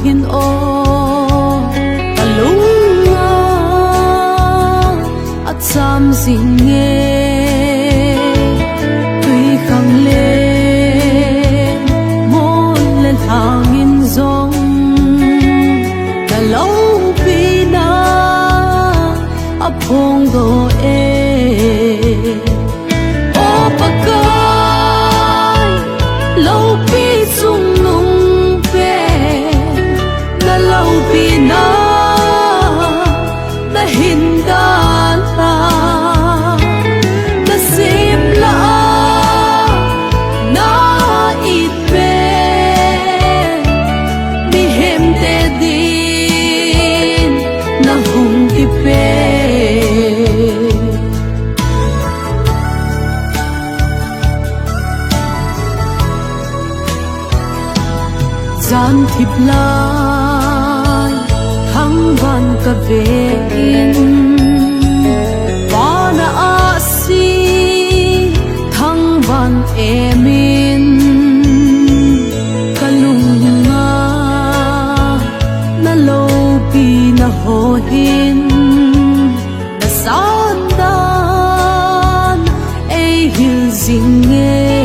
hin o talunga at sam sing nghe tuy khang lên môn lên hàng in dòng ta lâu pi na ấp hong do e o pakai lâu pi sung nung pe na lâu pi na na hin da la na sim la na it pe mi hem te din na hung ti pe gian thịp lai thăng van ca về in và na a si thăng van emin kalunga na lo pi na ho hin na san dan e hil zing nghe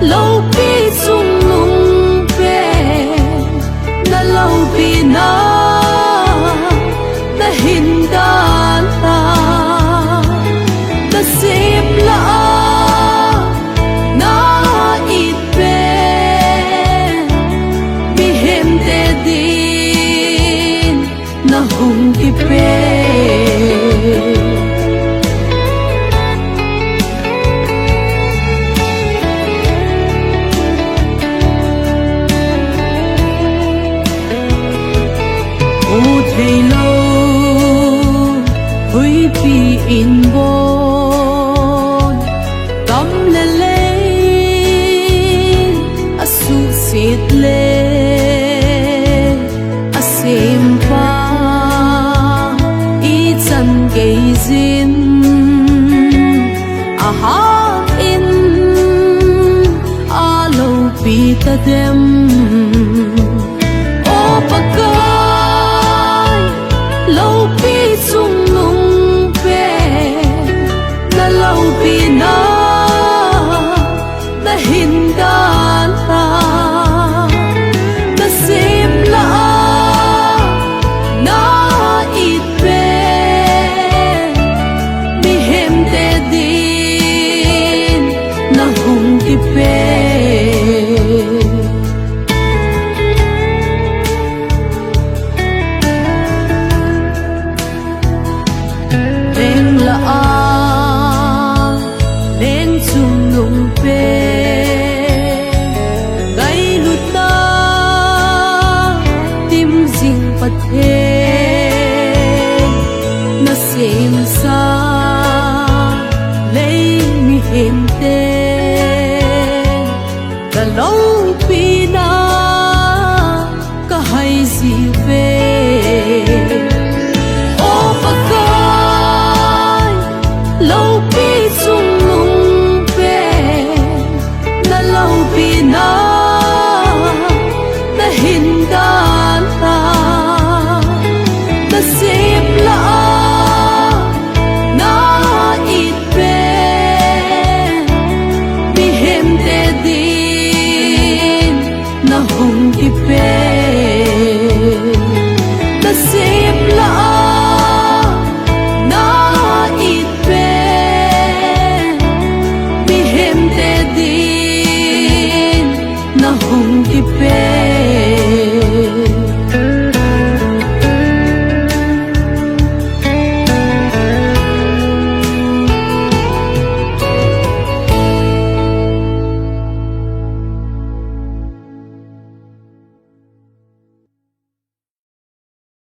lâu pi sung nung pe na lâu pi na na hin da la na sim la na it pe mi hem te din na hung ti pe thầy lâu hui pi in bon cắm lên lên a su xịt lên a xem pa i chân gây zin a ha in a lâu pi ta dem o pakai lâu pi sung nung pe na lâu pi na hin da